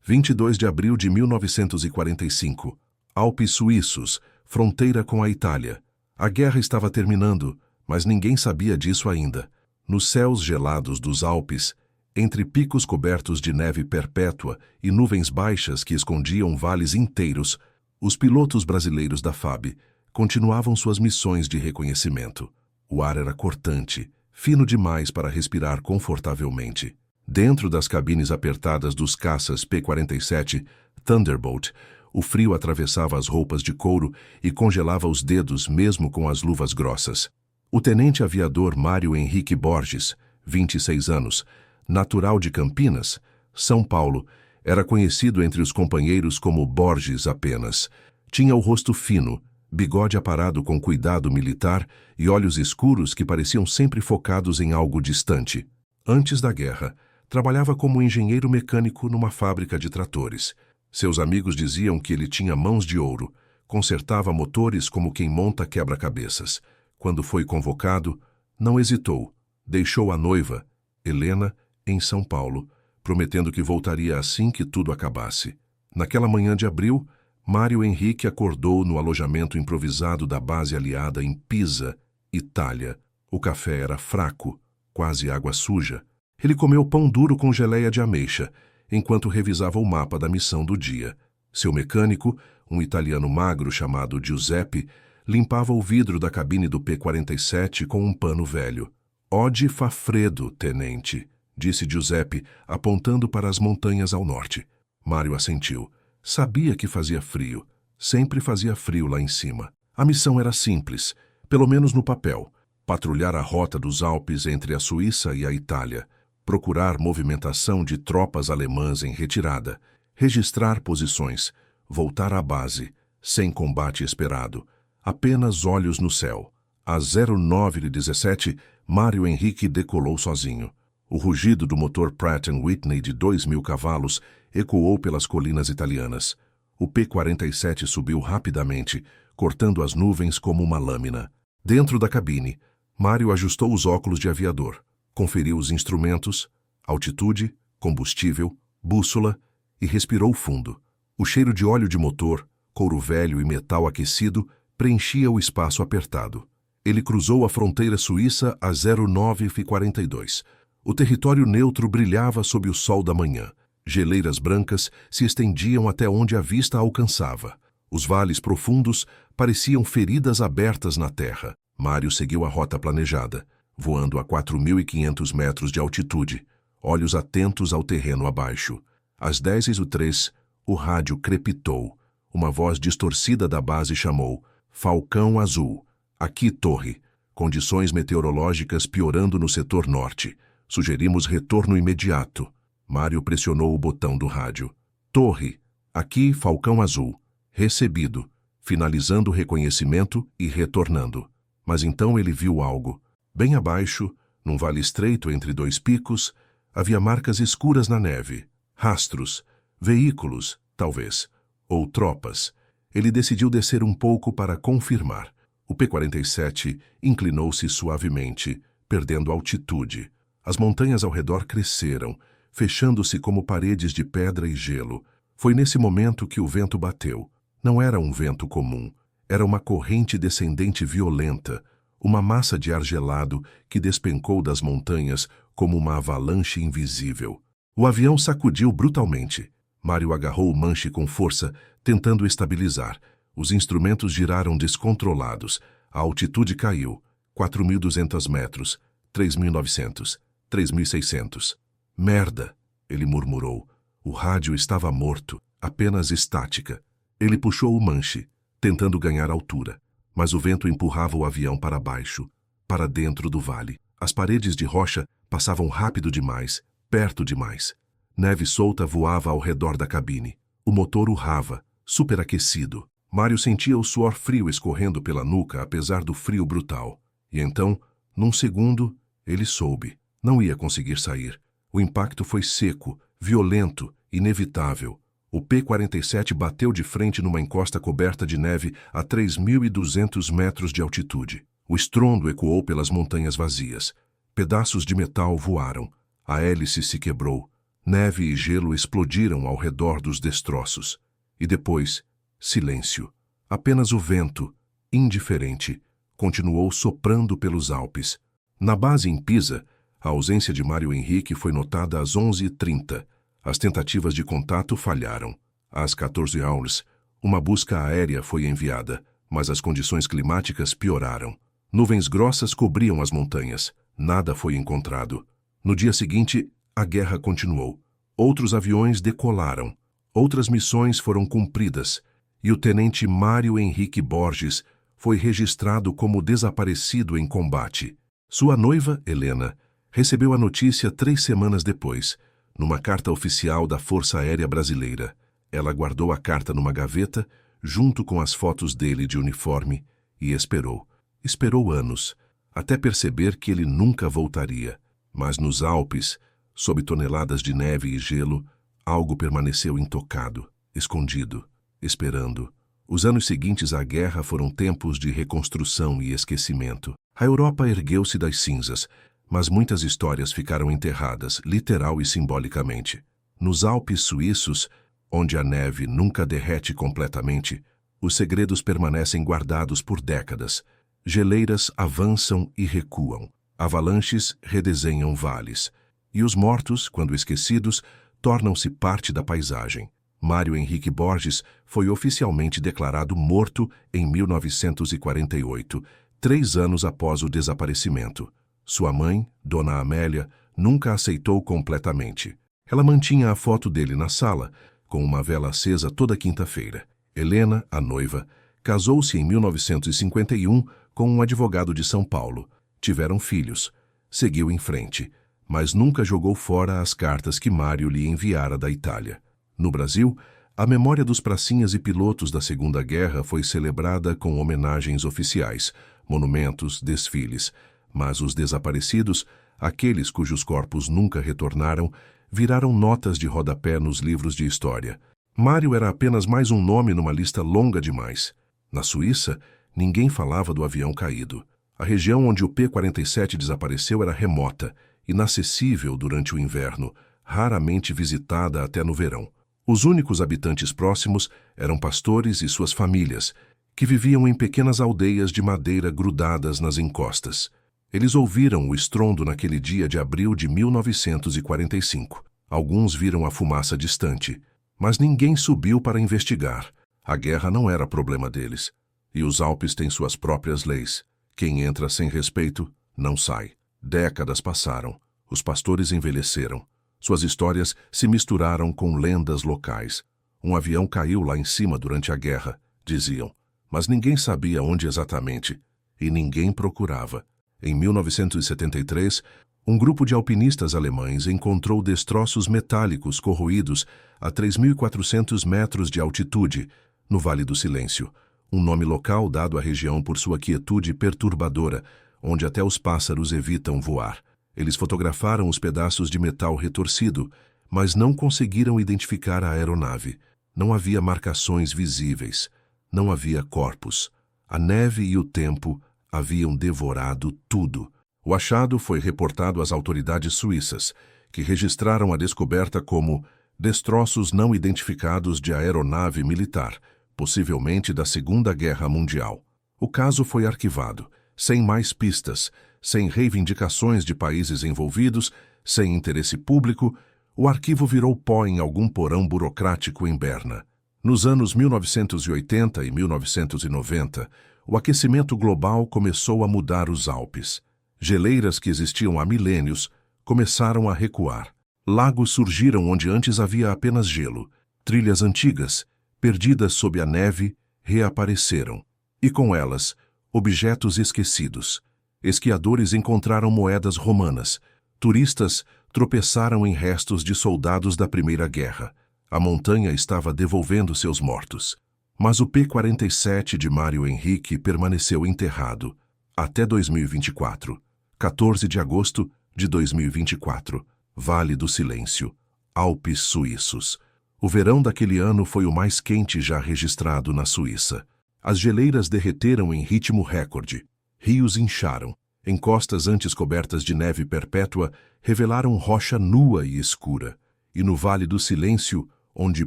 22 de abril de 1945. Alpes suíços, fronteira com a Itália. A guerra estava terminando, mas ninguém sabia disso ainda. Nos céus gelados dos Alpes, entre picos cobertos de neve perpétua e nuvens baixas que escondiam vales inteiros, os pilotos brasileiros da FAB continuavam suas missões de reconhecimento. O ar era cortante, fino demais para respirar confortavelmente. Dentro das cabines apertadas dos caças P-47 Thunderbolt, o frio atravessava as roupas de couro e congelava os dedos mesmo com as luvas grossas. O tenente aviador Mário Henrique Borges, 26 anos, natural de Campinas, São Paulo, era conhecido entre os companheiros como Borges apenas. Tinha o rosto fino, bigode aparado com cuidado militar e olhos escuros que pareciam sempre focados em algo distante. Antes da guerra, trabalhava como engenheiro mecânico numa fábrica de tratores. Seus amigos diziam que ele tinha mãos de ouro, consertava motores como quem monta quebra-cabeças. Quando foi convocado, não hesitou, deixou a noiva, Helena, em São Paulo, prometendo que voltaria assim que tudo acabasse. Naquela manhã de abril, Mário Henrique acordou no alojamento improvisado da base aliada em Pisa, Itália. O café era fraco, quase água suja. Ele comeu pão duro com geleia de ameixa, enquanto revisava o mapa da missão do dia. Seu mecânico, um italiano magro chamado Giuseppe, limpava o vidro da cabine do P-47 com um pano velho. «Ode fa freddo, tenente», disse Giuseppe, apontando para as montanhas ao norte. Mário assentiu. Sabia que fazia frio. Sempre fazia frio lá em cima. A missão era simples, pelo menos no papel. Patrulhar a rota dos Alpes entre a Suíça e a Itália. Procurar movimentação de tropas alemãs em retirada. Registrar posições. Voltar à base. Sem combate esperado. Apenas olhos no céu. Às 09h17, Mário Henrique decolou sozinho. O rugido do motor Pratt & Whitney de 2.000 cavalos ecoou pelas colinas italianas. O P-47 subiu rapidamente, cortando as nuvens como uma lâmina. Dentro da cabine, Mário ajustou os óculos de aviador, conferiu os instrumentos, altitude, combustível, bússola e respirou fundo. O cheiro de óleo de motor, couro velho e metal aquecido preenchia o espaço apertado. Ele cruzou a fronteira suíça às 09h42. O território neutro brilhava sob o sol da manhã. Geleiras brancas se estendiam até onde a vista alcançava. Os vales profundos pareciam feridas abertas na terra. Mário seguiu a rota planejada, voando a 4.500 metros de altitude, olhos atentos ao terreno abaixo. Às 10h03, o rádio crepitou. Uma voz distorcida da base chamou: Falcão Azul. Aqui, torre. Condições meteorológicas piorando no setor norte. Sugerimos retorno imediato. Mário pressionou o botão do rádio. Torre. Aqui, Falcão Azul. Recebido. Finalizando o reconhecimento e retornando. Mas então ele viu algo. Bem abaixo, num vale estreito entre dois picos, havia marcas escuras na neve. Rastros. Veículos, talvez. Ou tropas. Ele decidiu descer um pouco para confirmar. O P-47 inclinou-se suavemente, perdendo altitude. As montanhas ao redor cresceram, fechando-se como paredes de pedra e gelo. Foi nesse momento que o vento bateu. Não era um vento comum. Era uma corrente descendente violenta, uma massa de ar gelado que despencou das montanhas como uma avalanche invisível. O avião sacudiu brutalmente. Mário agarrou o manche com força, tentando estabilizar. Os instrumentos giraram descontrolados. A altitude caiu. 4.200 metros. 3.900. 3.600. Merda, ele murmurou. O rádio estava morto, apenas estática. Ele puxou o manche, tentando ganhar altura, mas o vento empurrava o avião para baixo, para dentro do vale. As paredes de rocha passavam rápido demais, perto demais. Neve solta voava ao redor da cabine. O motor urrava, superaquecido. Mário sentia o suor frio escorrendo pela nuca, apesar do frio brutal. E então, num segundo, ele soube. Não ia conseguir sair. O impacto foi seco, violento, inevitável. O P-47 bateu de frente numa encosta coberta de neve a 3.200 metros de altitude. O estrondo ecoou pelas montanhas vazias. Pedaços de metal voaram. A hélice se quebrou. Neve e gelo explodiram ao redor dos destroços. E depois, silêncio. Apenas o vento, indiferente, continuou soprando pelos Alpes. Na base em Pisa, a ausência de Mário Henrique foi notada às 11h30. As tentativas de contato falharam. Às 14h, uma busca aérea foi enviada, mas as condições climáticas pioraram. Nuvens grossas cobriam as montanhas. Nada foi encontrado. No dia seguinte, a guerra continuou. Outros aviões decolaram. Outras missões foram cumpridas. E o tenente Mário Henrique Borges foi registrado como desaparecido em combate. Sua noiva, Helena, recebeu a notícia 3 semanas depois, numa carta oficial da Força Aérea Brasileira. Ela guardou a carta numa gaveta, junto com as fotos dele de uniforme, e esperou. Esperou anos, até perceber que ele nunca voltaria. Mas nos Alpes, sob toneladas de neve e gelo, algo permaneceu intocado, escondido, esperando. Os anos seguintes à guerra foram tempos de reconstrução e esquecimento. A Europa ergueu-se das cinzas, mas muitas histórias ficaram enterradas, literal e simbolicamente. Nos Alpes suíços, onde a neve nunca derrete completamente, os segredos permanecem guardados por décadas. Geleiras avançam e recuam. Avalanches redesenham vales. E os mortos, quando esquecidos, tornam-se parte da paisagem. Mário Henrique Borges foi oficialmente declarado morto em 1948, 3 anos após o desaparecimento. Sua mãe, Dona Amélia, nunca aceitou completamente. Ela mantinha a foto dele na sala, com uma vela acesa toda quinta-feira. Helena, a noiva, casou-se em 1951 com um advogado de São Paulo. Tiveram filhos. Seguiu em frente, mas nunca jogou fora as cartas que Mário lhe enviara da Itália. No Brasil, a memória dos pracinhas e pilotos da Segunda Guerra foi celebrada com homenagens oficiais, monumentos, desfiles. Mas os desaparecidos, aqueles cujos corpos nunca retornaram, viraram notas de rodapé nos livros de história. Mário era apenas mais um nome numa lista longa demais. Na Suíça, ninguém falava do avião caído. A região onde o P-47 desapareceu era remota, inacessível durante o inverno, raramente visitada até no verão. Os únicos habitantes próximos eram pastores e suas famílias, que viviam em pequenas aldeias de madeira grudadas nas encostas. Eles ouviram o estrondo naquele dia de abril de 1945. Alguns viram a fumaça distante, mas ninguém subiu para investigar. A guerra não era problema deles. E os Alpes têm suas próprias leis. Quem entra sem respeito, não sai. Décadas passaram. Os pastores envelheceram. Suas histórias se misturaram com lendas locais. Um avião caiu lá em cima durante a guerra, diziam, mas ninguém sabia onde exatamente, e ninguém procurava. Em 1973, um grupo de alpinistas alemães encontrou destroços metálicos corroídos a 3.400 metros de altitude, no Vale do Silêncio, um nome local dado à região por sua quietude perturbadora, onde até os pássaros evitam voar. Eles fotografaram os pedaços de metal retorcido, mas não conseguiram identificar a aeronave. Não havia marcações visíveis. Não havia corpos. A neve e o tempo haviam devorado tudo. O achado foi reportado às autoridades suíças, que registraram a descoberta como destroços não identificados de aeronave militar, possivelmente da Segunda Guerra Mundial. O caso foi arquivado, sem mais pistas, sem reivindicações de países envolvidos, sem interesse público. O arquivo virou pó em algum porão burocrático em Berna. Nos anos 1980 e 1990, o aquecimento global começou a mudar os Alpes. Geleiras que existiam há milênios começaram a recuar. Lagos surgiram onde antes havia apenas gelo. Trilhas antigas, perdidas sob a neve, reapareceram. E com elas, objetos esquecidos. Esquiadores encontraram moedas romanas. Turistas tropeçaram em restos de soldados da Primeira Guerra. A montanha estava devolvendo seus mortos. Mas o P-47 de Mário Henrique permaneceu enterrado até 2024. 14 de agosto de 2024. Vale do Silêncio. Alpes suíços. O verão daquele ano foi o mais quente já registrado na Suíça. As geleiras derreteram em ritmo recorde. Rios incharam. Encostas antes cobertas de neve perpétua revelaram rocha nua e escura. E no Vale do Silêncio, onde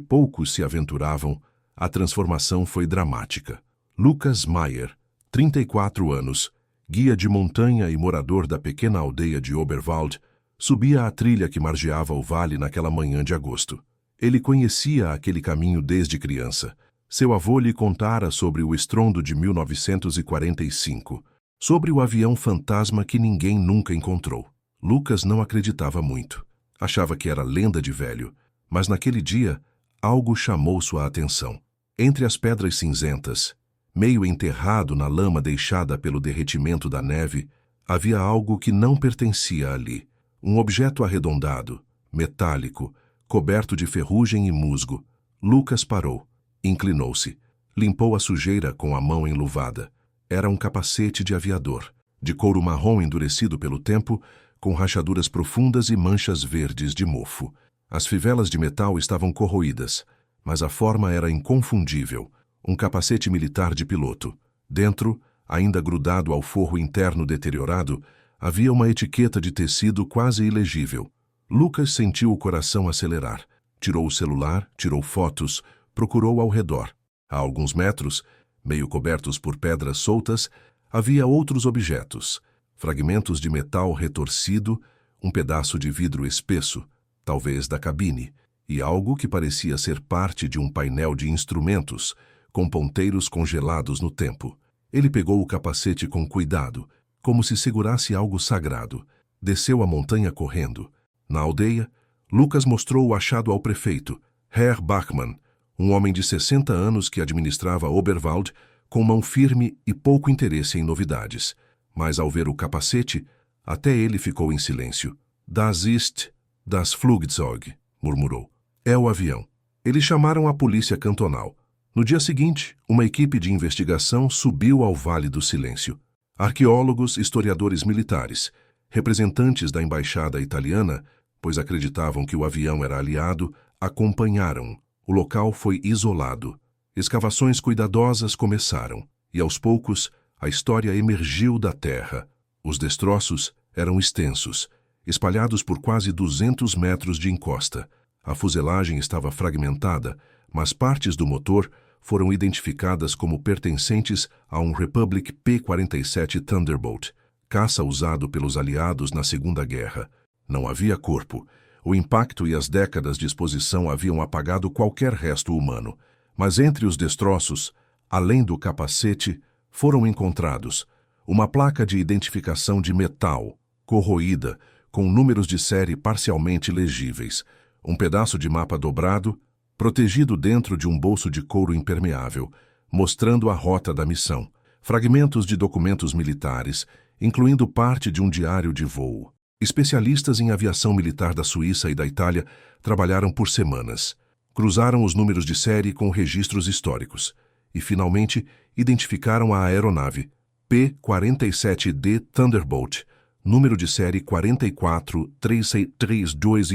poucos se aventuravam, a transformação foi dramática. Lucas Maier, 34 anos, guia de montanha e morador da pequena aldeia de Oberwald, subia a trilha que margeava o vale naquela manhã de agosto. Ele conhecia aquele caminho desde criança. Seu avô lhe contara sobre o estrondo de 1945, sobre o avião fantasma que ninguém nunca encontrou. Lucas não acreditava muito. Achava que era lenda de velho, mas naquele dia algo chamou sua atenção. Entre as pedras cinzentas, meio enterrado na lama deixada pelo derretimento da neve, havia algo que não pertencia ali. Um objeto arredondado, metálico, coberto de ferrugem e musgo. Lucas parou, inclinou-se, limpou a sujeira com a mão enluvada. Era um capacete de aviador, de couro marrom endurecido pelo tempo, com rachaduras profundas e manchas verdes de mofo. As fivelas de metal estavam corroídas, mas a forma era inconfundível. Um capacete militar de piloto. Dentro, ainda grudado ao forro interno deteriorado, havia uma etiqueta de tecido quase ilegível. Lucas sentiu o coração acelerar. Tirou o celular, tirou fotos, procurou ao redor. A alguns metros, meio cobertos por pedras soltas, havia outros objetos. Fragmentos de metal retorcido, um pedaço de vidro espesso, talvez da cabine, e algo que parecia ser parte de um painel de instrumentos, com ponteiros congelados no tempo. Ele pegou o capacete com cuidado, como se segurasse algo sagrado. Desceu a montanha correndo. Na aldeia, Lucas mostrou o achado ao prefeito, Herr Bachmann, um homem de 60 anos que administrava Oberwald, com mão firme e pouco interesse em novidades. Mas ao ver o capacete, até ele ficou em silêncio. Das ist das Flugzeug, murmurou. É o avião. Eles chamaram a polícia cantonal. No dia seguinte, uma equipe de investigação subiu ao Vale do Silêncio. Arqueólogos, historiadores militares, representantes da embaixada italiana, pois acreditavam que o avião era aliado, acompanharam. O local foi isolado. Escavações cuidadosas começaram, e aos poucos, a história emergiu da terra. Os destroços eram extensos, espalhados por quase 200 metros de encosta. A fuselagem estava fragmentada, mas partes do motor foram identificadas como pertencentes a um Republic P-47 Thunderbolt, caça usado pelos aliados na Segunda Guerra. Não havia corpo. O impacto e as décadas de exposição haviam apagado qualquer resto humano. Mas entre os destroços, além do capacete, foram encontrados uma placa de identificação de metal, corroída, com números de série parcialmente legíveis, um pedaço de mapa dobrado, protegido dentro de um bolso de couro impermeável, mostrando a rota da missão, fragmentos de documentos militares, incluindo parte de um diário de voo. Especialistas em aviação militar da Suíça e da Itália trabalharam por semanas. Cruzaram os números de série com registros históricos e, finalmente, identificaram a aeronave P-47D Thunderbolt, número de série 44332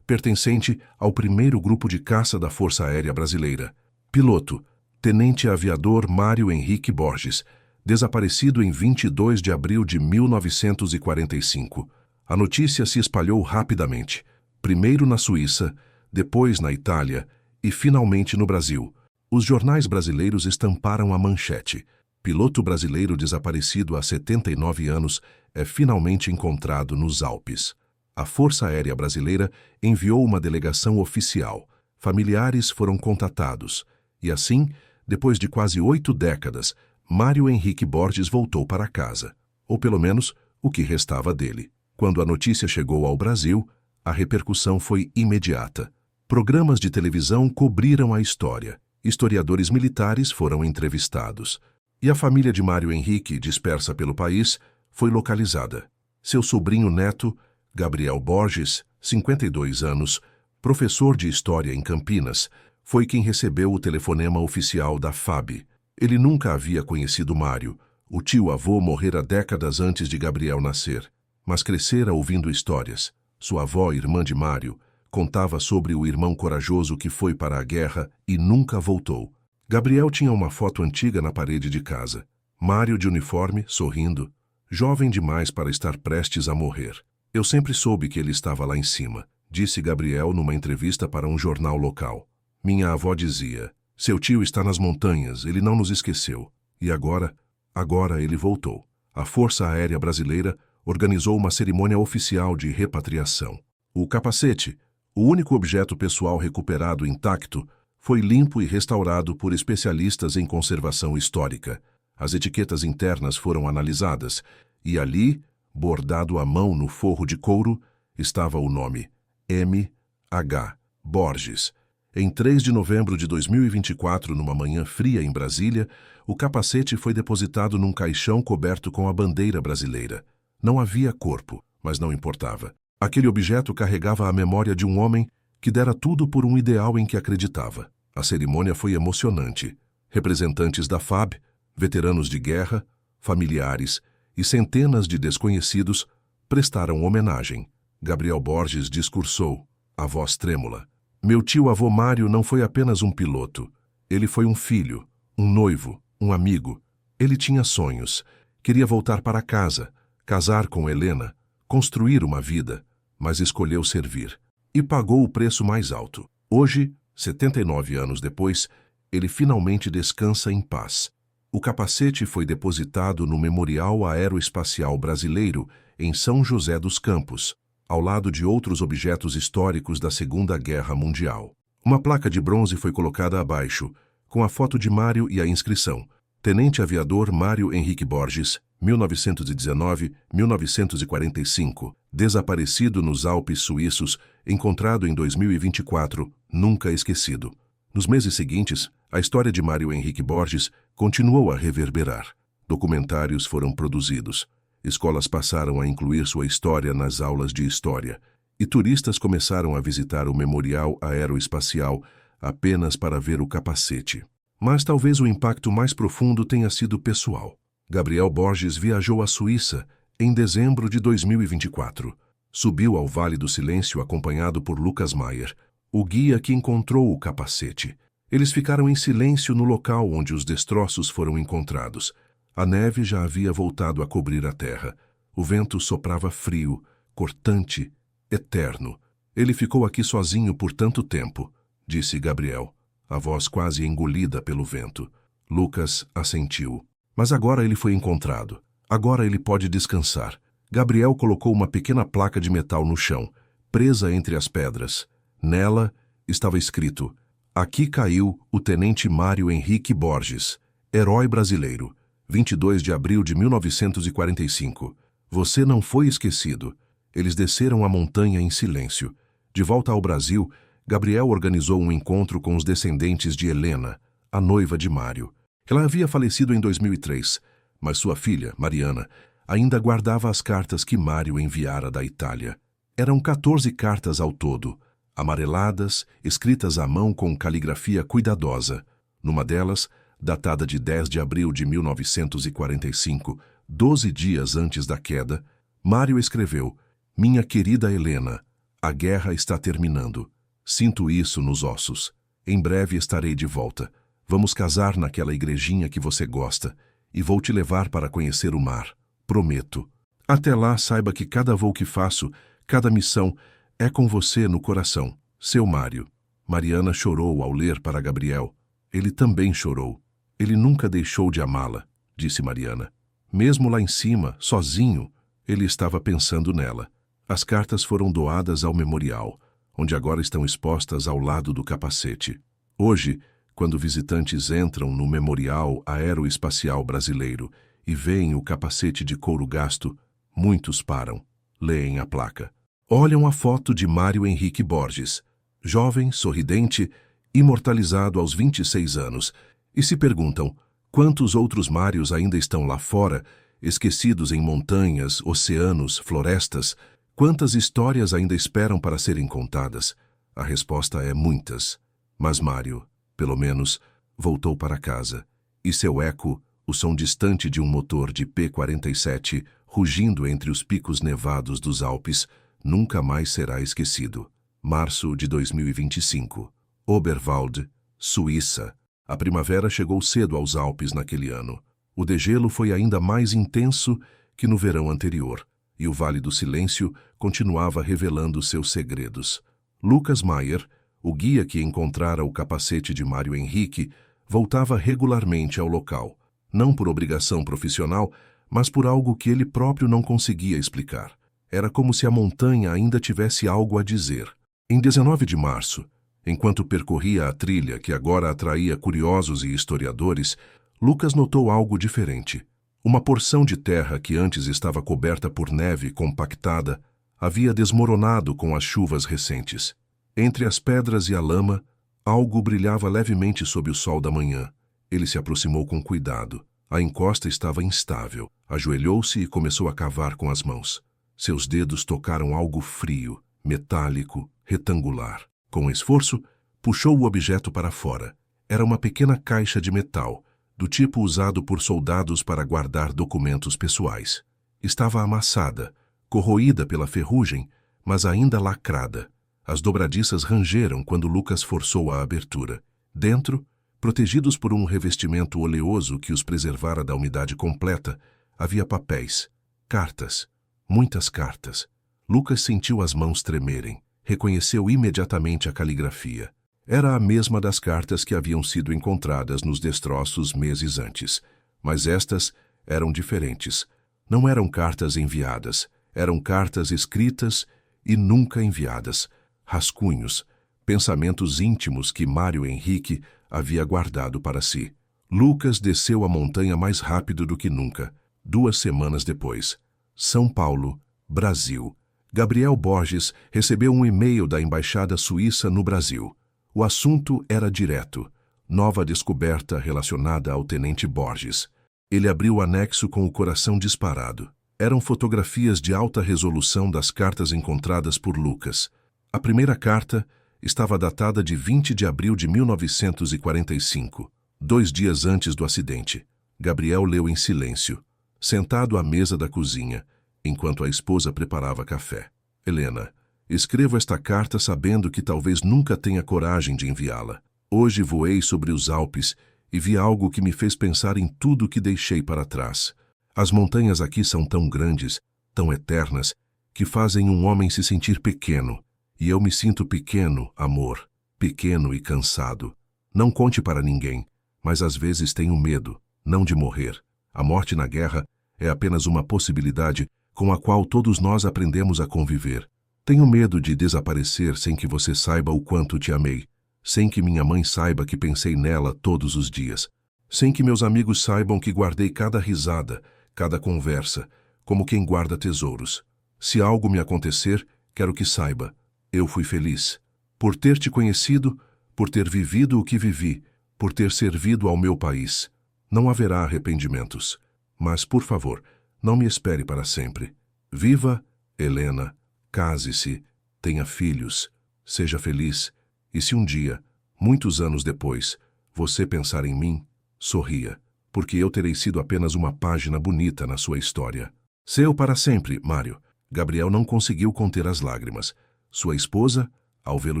pertencente ao primeiro grupo de caça da Força Aérea Brasileira. Piloto, Tenente Aviador Mário Henrique Borges, desaparecido em 22 de abril de 1945. A notícia se espalhou rapidamente, primeiro na Suíça, depois na Itália e finalmente no Brasil. Os jornais brasileiros estamparam a manchete: piloto brasileiro desaparecido há 79 anos é finalmente encontrado nos Alpes. A Força Aérea Brasileira enviou uma delegação oficial. Familiares foram contatados. E assim, depois de quase 8 décadas, Mário Henrique Borges voltou para casa. Ou pelo menos, o que restava dele. Quando a notícia chegou ao Brasil, a repercussão foi imediata. Programas de televisão cobriram a história. Historiadores militares foram entrevistados. E a família de Mário Henrique, dispersa pelo país, foi localizada. Seu sobrinho neto, Gabriel Borges, 52 anos, professor de História em Campinas, foi quem recebeu o telefonema oficial da FAB. Ele nunca havia conhecido Mário. O tio-avô morrera décadas antes de Gabriel nascer, mas crescera ouvindo histórias. Sua avó, irmã de Mário, contava sobre o irmão corajoso que foi para a guerra e nunca voltou. Gabriel tinha uma foto antiga na parede de casa. Mário de uniforme, sorrindo, jovem demais para estar prestes a morrer. Eu sempre soube que ele estava lá em cima, disse Gabriel numa entrevista para um jornal local. Minha avó dizia, seu tio está nas montanhas, ele não nos esqueceu. E agora? Agora ele voltou. A Força Aérea Brasileira organizou uma cerimônia oficial de repatriação. O capacete, o único objeto pessoal recuperado intacto, foi limpo e restaurado por especialistas em conservação histórica. As etiquetas internas foram analisadas e ali, bordado à mão no forro de couro, estava o nome M. H. Borges. Em 3 de novembro de 2024, numa manhã fria em Brasília, o capacete foi depositado num caixão coberto com a bandeira brasileira. Não havia corpo, mas não importava. Aquele objeto carregava a memória de um homem que dera tudo por um ideal em que acreditava. A cerimônia foi emocionante. Representantes da FAB, veteranos de guerra, familiares e centenas de desconhecidos prestaram homenagem. Gabriel Borges discursou, a voz trêmula. Meu tio-avô Mário não foi apenas um piloto. Ele foi um filho, um noivo, um amigo. Ele tinha sonhos. Queria voltar para casa, casar com Helena, construir uma vida, mas escolheu servir. E pagou o preço mais alto. Hoje, 79 anos depois, ele finalmente descansa em paz. O capacete foi depositado no Memorial Aeroespacial Brasileiro, em São José dos Campos, ao lado de outros objetos históricos da Segunda Guerra Mundial. Uma placa de bronze foi colocada abaixo, com a foto de Mário e a inscrição: Tenente Aviador Mário Henrique Borges, 1919-1945, desaparecido nos Alpes suíços, encontrado em 2024, nunca esquecido. Nos meses seguintes, a história de Mário Henrique Borges continuou a reverberar. Documentários foram produzidos. Escolas passaram a incluir sua história nas aulas de história, e turistas começaram a visitar o Memorial Aeroespacial apenas para ver o capacete. Mas talvez o impacto mais profundo tenha sido pessoal. Gabriel Borges viajou à Suíça em dezembro de 2024. Subiu ao Vale do Silêncio acompanhado por Lucas Maier, o guia que encontrou o capacete. Eles ficaram em silêncio no local onde os destroços foram encontrados. A neve já havia voltado a cobrir a terra. O vento soprava frio, cortante, eterno. Ele ficou aqui sozinho por tanto tempo, disse Gabriel, a voz quase engolida pelo vento. Lucas assentiu. Mas agora ele foi encontrado. Agora ele pode descansar. Gabriel colocou uma pequena placa de metal no chão, presa entre as pedras. Nela estava escrito: aqui caiu o tenente Mário Henrique Borges, herói brasileiro. 22 de abril de 1945. Você não foi esquecido. Eles desceram a montanha em silêncio. De volta ao Brasil, Gabriel organizou um encontro com os descendentes de Helena, a noiva de Mário. Ela havia falecido em 2003, mas sua filha, Mariana, ainda guardava as cartas que Mário enviara da Itália. Eram 14 cartas ao todo, amareladas, escritas à mão com caligrafia cuidadosa. Numa delas, datada de 10 de abril de 1945, 12 dias antes da queda, Mário escreveu: Minha querida Helena, a guerra está terminando. Sinto isso nos ossos. Em breve estarei de volta. Vamos casar naquela igrejinha que você gosta e vou te levar para conhecer o mar. Prometo. Até lá, saiba que cada voo que faço, cada missão, é com você no coração. Seu Mário. Mariana chorou ao ler para Gabriel. Ele também chorou. Ele nunca deixou de amá-la, disse Mariana. Mesmo lá em cima, sozinho, ele estava pensando nela. As cartas foram doadas ao memorial, onde agora estão expostas ao lado do capacete. Hoje, quando visitantes entram no Memorial Aeroespacial Brasileiro e veem o capacete de couro gasto, muitos param, leem a placa. Olham a foto de Mário Henrique Borges, jovem, sorridente, imortalizado aos 26 anos, e se perguntam quantos outros Mários ainda estão lá fora, esquecidos em montanhas, oceanos, florestas, quantas histórias ainda esperam para serem contadas. A resposta é muitas. Mas Mário, pelo menos, voltou para casa, e seu eco, o som distante de um motor de P-47 rugindo entre os picos nevados dos Alpes, nunca mais será esquecido. Março de 2025. Oberwald, Suíça. A primavera chegou cedo aos Alpes naquele ano. O degelo foi ainda mais intenso que no verão anterior, e o Vale do Silêncio continuava revelando seus segredos. Lucas Maier, o guia que encontrara o capacete de Mário Henrique, voltava regularmente ao local, não por obrigação profissional, mas por algo que ele próprio não conseguia explicar. Era como se a montanha ainda tivesse algo a dizer. Em 19 de março, enquanto percorria a trilha que agora atraía curiosos e historiadores, Lucas notou algo diferente. Uma porção de terra que antes estava coberta por neve compactada havia desmoronado com as chuvas recentes. Entre as pedras e a lama, algo brilhava levemente sob o sol da manhã. Ele se aproximou com cuidado. A encosta estava instável. Ajoelhou-se e começou a cavar com as mãos. Seus dedos tocaram algo frio, metálico, retangular. Com esforço, puxou o objeto para fora. Era uma pequena caixa de metal, do tipo usado por soldados para guardar documentos pessoais. Estava amassada, corroída pela ferrugem, mas ainda lacrada. As dobradiças rangeram quando Lucas forçou a abertura. Dentro, protegidos por um revestimento oleoso que os preservara da umidade completa, havia papéis, cartas, muitas cartas. Lucas sentiu as mãos tremerem. Reconheceu imediatamente a caligrafia. Era a mesma das cartas que haviam sido encontradas nos destroços meses antes. Mas estas eram diferentes. Não eram cartas enviadas, eram cartas escritas e nunca enviadas. Rascunhos, pensamentos íntimos que Mário Henrique havia guardado para si. Lucas desceu a montanha mais rápido do que nunca. 2 semanas depois. São Paulo, Brasil. Gabriel Borges recebeu um e-mail da Embaixada Suíça no Brasil. O assunto era direto. Nova descoberta relacionada ao tenente Borges. Ele abriu o anexo com o coração disparado. Eram fotografias de alta resolução das cartas encontradas por Lucas. A primeira carta estava datada de 20 de abril de 1945, 2 dias antes do acidente. Gabriel leu em silêncio, sentado à mesa da cozinha, enquanto a esposa preparava café. Helena, escrevo esta carta sabendo que talvez nunca tenha coragem de enviá-la. Hoje voei sobre os Alpes e vi algo que me fez pensar em tudo que deixei para trás. As montanhas aqui são tão grandes, tão eternas, que fazem um homem se sentir pequeno. E eu me sinto pequeno, amor, pequeno e cansado. Não conte para ninguém, mas às vezes tenho medo, não de morrer. A morte na guerra é apenas uma possibilidade com a qual todos nós aprendemos a conviver. Tenho medo de desaparecer sem que você saiba o quanto te amei, sem que minha mãe saiba que pensei nela todos os dias, sem que meus amigos saibam que guardei cada risada, cada conversa, como quem guarda tesouros. Se algo me acontecer, quero que saiba. Eu fui feliz. Por ter te conhecido, por ter vivido o que vivi, por ter servido ao meu país. Não haverá arrependimentos. Mas, por favor, não me espere para sempre. Viva, Helena, case-se, tenha filhos, seja feliz. E se um dia, muitos anos depois, você pensar em mim, sorria, porque eu terei sido apenas uma página bonita na sua história. Seu para sempre, Mário. Gabriel não conseguiu conter as lágrimas. Sua esposa, ao vê-lo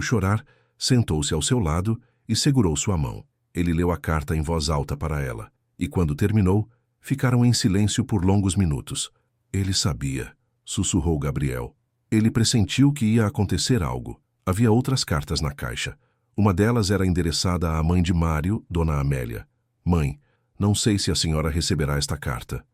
chorar, sentou-se ao seu lado e segurou sua mão. Ele leu a carta em voz alta para ela, e quando terminou, ficaram em silêncio por longos minutos. Ele sabia, sussurrou Gabriel. Ele pressentiu que ia acontecer algo. Havia outras cartas na caixa. Uma delas era endereçada à mãe de Mário, Dona Amélia. Mãe, não sei se a senhora receberá esta carta.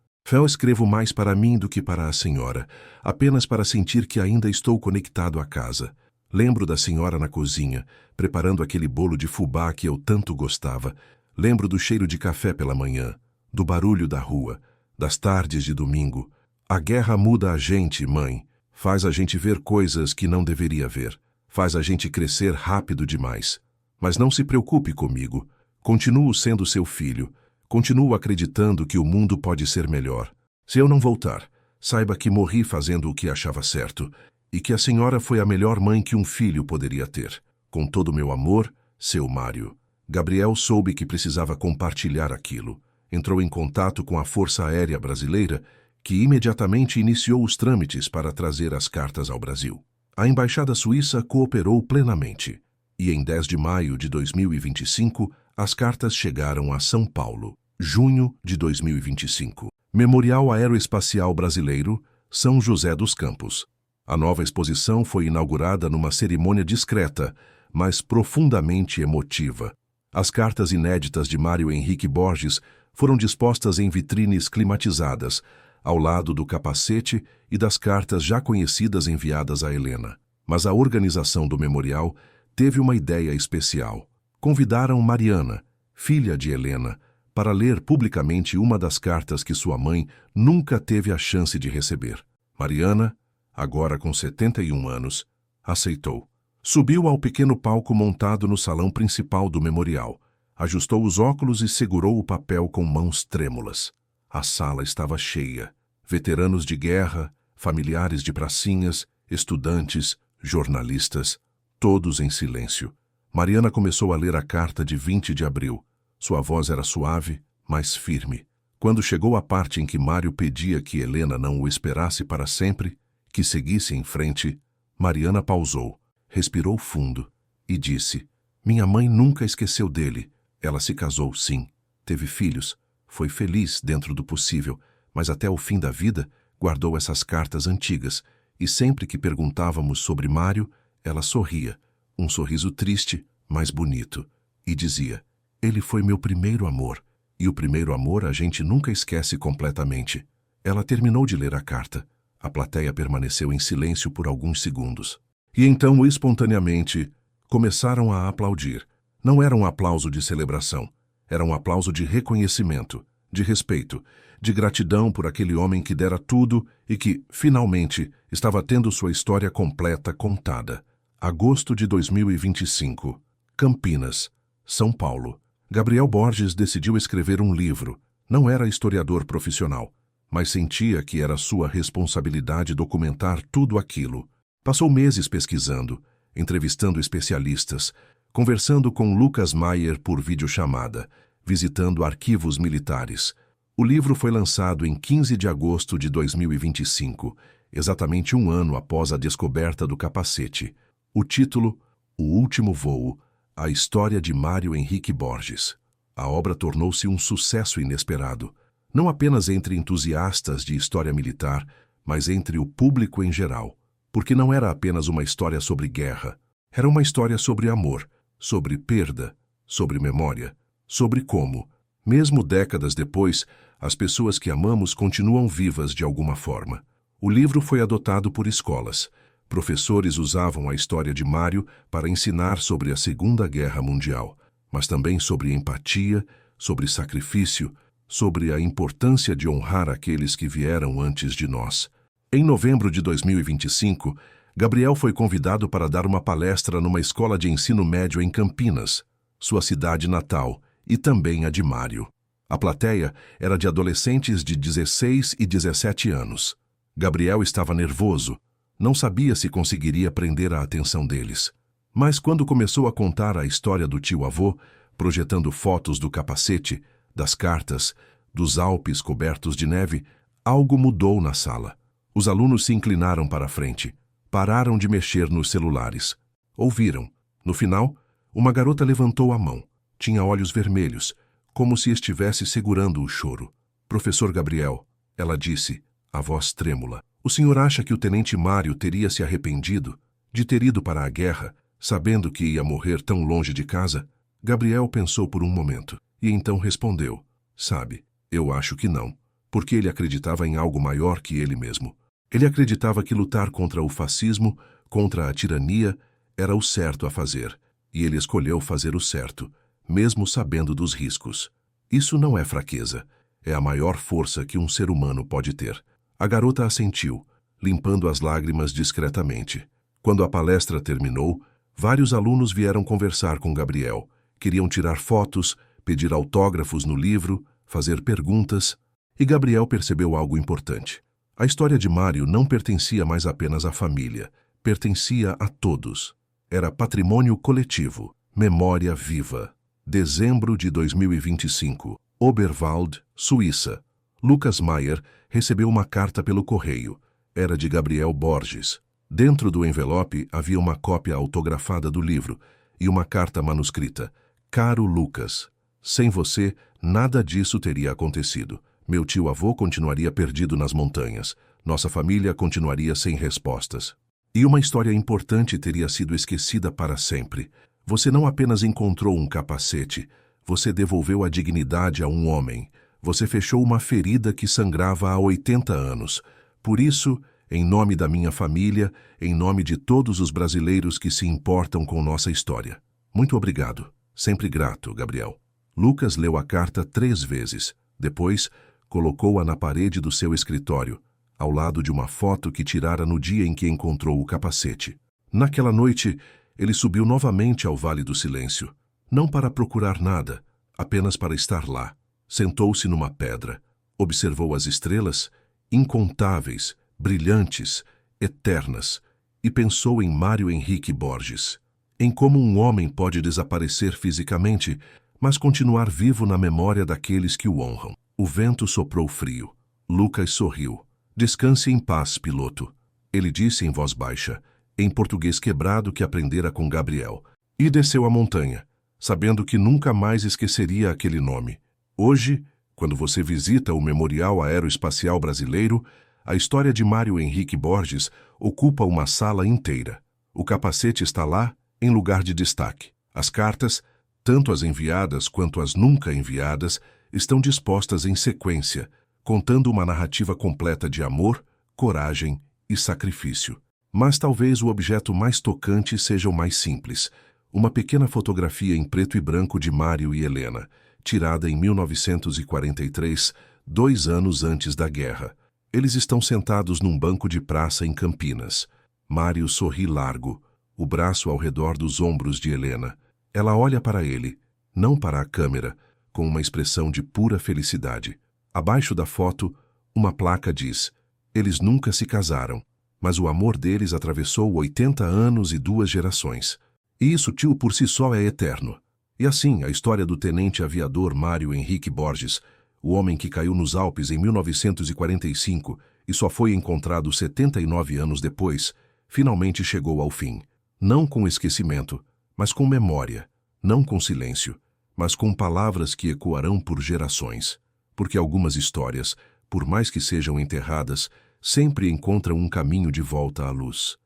Escrevo mais para mim do que para a senhora, apenas para sentir que ainda estou conectado à casa. Lembro da senhora na cozinha, preparando aquele bolo de fubá que eu tanto gostava. Lembro do cheiro de café pela manhã, do barulho da rua, das tardes de domingo. A guerra muda a gente, mãe. Faz a gente ver coisas que não deveria ver. Faz a gente crescer rápido demais. Mas não se preocupe comigo. Continuo sendo seu filho. Continuo acreditando que o mundo pode ser melhor. Se eu não voltar, saiba que morri fazendo o que achava certo e que a senhora foi a melhor mãe que um filho poderia ter. Com todo o meu amor, seu Mário. Gabriel soube que precisava compartilhar aquilo. Entrou em contato com a Força Aérea Brasileira, que imediatamente iniciou os trâmites para trazer as cartas ao Brasil. A Embaixada Suíça cooperou plenamente, e em 10 de maio de 2025, as cartas chegaram a São Paulo. Junho de 2025. Memorial Aeroespacial Brasileiro, São José dos Campos. A nova exposição foi inaugurada numa cerimônia discreta, mas profundamente emotiva. As cartas inéditas de Mário Henrique Borges foram dispostas em vitrines climatizadas, ao lado do capacete e das cartas já conhecidas enviadas a Helena. Mas a organização do memorial teve uma ideia especial. Convidaram Mariana, filha de Helena, para ler publicamente uma das cartas que sua mãe nunca teve a chance de receber. Mariana, agora com 71 anos, aceitou. Subiu ao pequeno palco montado no salão principal do memorial, ajustou os óculos e segurou o papel com mãos trêmulas. A sala estava cheia. Veteranos de guerra, familiares de pracinhas, estudantes, jornalistas, todos em silêncio. Mariana começou a ler a carta de 20 de abril. Sua voz era suave, mas firme. Quando chegou a parte em que Mário pedia que Helena não o esperasse para sempre, que seguisse em frente, Mariana pausou, respirou fundo e disse: "Minha mãe nunca esqueceu dele. Ela se casou, sim. Teve filhos. Foi feliz dentro do possível, mas até o fim da vida guardou essas cartas antigas, e sempre que perguntávamos sobre Mário, ela sorria, um sorriso triste, mas bonito, e dizia: ele foi meu primeiro amor, e o primeiro amor a gente nunca esquece completamente." Ela terminou de ler a carta. A plateia permaneceu em silêncio por alguns segundos. E então, espontaneamente, começaram a aplaudir. Não era um aplauso de celebração. Era um aplauso de reconhecimento, de respeito, de gratidão por aquele homem que dera tudo e que, finalmente, estava tendo sua história completa contada. Agosto de 2025. Campinas, São Paulo. Gabriel Borges decidiu escrever um livro. Não era historiador profissional, mas sentia que era sua responsabilidade documentar tudo aquilo. Passou meses pesquisando, entrevistando especialistas, conversando com Lucas Maier por videochamada, visitando arquivos militares. O livro foi lançado em 15 de agosto de 2025, exatamente um ano após a descoberta do capacete. O título: O Último Voo, a história de Mário Henrique Borges. A obra tornou-se um sucesso inesperado, não apenas entre entusiastas de história militar, mas entre o público em geral, porque não era apenas uma história sobre guerra, era uma história sobre amor, sobre perda, sobre memória, sobre como, mesmo décadas depois, as pessoas que amamos continuam vivas de alguma forma. O livro foi adotado por escolas. Professores usavam a história de Mário para ensinar sobre a Segunda Guerra Mundial, mas também sobre empatia, sobre sacrifício, sobre a importância de honrar aqueles que vieram antes de nós. Em novembro de 2025, Gabriel foi convidado para dar uma palestra numa escola de ensino médio em Campinas, sua cidade natal, e também a de Mário. A plateia era de adolescentes de 16 e 17 anos. Gabriel estava nervoso, não sabia se conseguiria prender a atenção deles. Mas quando começou a contar a história do tio-avô, projetando fotos do capacete, das cartas, dos Alpes cobertos de neve, algo mudou na sala. Os alunos se inclinaram para a frente. Pararam de mexer nos celulares. Ouviram. No final, uma garota levantou a mão. Tinha olhos vermelhos, como se estivesse segurando o choro. "Professor Gabriel", ela disse, a voz trêmula, "o senhor acha que o tenente Mário teria se arrependido de ter ido para a guerra, sabendo que ia morrer tão longe de casa?" Gabriel pensou por um momento, e então respondeu: "Sabe, eu acho que não, porque ele acreditava em algo maior que ele mesmo. Ele acreditava que lutar contra o fascismo, contra a tirania, era o certo a fazer, e ele escolheu fazer o certo, mesmo sabendo dos riscos. Isso não é fraqueza, é a maior força que um ser humano pode ter." A garota assentiu, limpando as lágrimas discretamente. Quando a palestra terminou, vários alunos vieram conversar com Gabriel. Queriam tirar fotos, pedir autógrafos no livro, fazer perguntas, e Gabriel percebeu algo importante. A história de Mário não pertencia mais apenas à família, pertencia a todos. Era patrimônio coletivo, memória viva. Dezembro de 2025, Oberwald, Suíça. Lucas Maier recebeu uma carta pelo correio. Era de Gabriel Borges. Dentro do envelope havia uma cópia autografada do livro e uma carta manuscrita. "Caro Lucas, sem você, nada disso teria acontecido. Meu tio-avô continuaria perdido nas montanhas. Nossa família continuaria sem respostas. E uma história importante teria sido esquecida para sempre. Você não apenas encontrou um capacete, você devolveu a dignidade a um homem. Você fechou uma ferida que sangrava há 80 anos. Por isso, em nome da minha família, em nome de todos os brasileiros que se importam com nossa história. Muito obrigado. Sempre grato, Gabriel. Lucas leu a carta 3 vezes. Depois, colocou-a na parede do seu escritório, ao lado de uma foto que tirara no dia em que encontrou o capacete. Naquela noite, ele subiu novamente ao Vale do Silêncio, não para procurar nada, apenas para estar lá. Sentou-se numa pedra, observou as estrelas, incontáveis, brilhantes, eternas, e pensou em Mário Henrique Borges, em como um homem pode desaparecer fisicamente, mas continuar vivo na memória daqueles que o honram. O vento soprou frio. Lucas sorriu. Descanse em paz, piloto. Ele disse em voz baixa, em português quebrado que aprendera com Gabriel, e desceu a montanha, sabendo que nunca mais esqueceria aquele nome. Hoje, quando você visita o Memorial Aeroespacial Brasileiro, a história de Mário Henrique Borges ocupa uma sala inteira. O capacete está lá, em lugar de destaque. As cartas, tanto as enviadas quanto as nunca enviadas, estão dispostas em sequência, contando uma narrativa completa de amor, coragem e sacrifício. Mas talvez o objeto mais tocante seja o mais simples, uma pequena fotografia em preto e branco de Mário e Helena, tirada em 1943, 2 anos antes da guerra. Eles estão sentados num banco de praça em Campinas. Mário sorri largo, o braço ao redor dos ombros de Helena. Ela olha para ele, não para a câmera, com uma expressão de pura felicidade. Abaixo da foto, uma placa diz: eles nunca se casaram, mas o amor deles atravessou 80 anos e 2 gerações. E isso, tio, por si só é eterno. E assim, a história do tenente aviador Mário Henrique Borges, o homem que caiu nos Alpes em 1945 e só foi encontrado 79 anos depois, finalmente chegou ao fim. Não com esquecimento, mas com memória. Não com silêncio, mas com palavras que ecoarão por gerações. Porque algumas histórias, por mais que sejam enterradas, sempre encontram um caminho de volta à luz.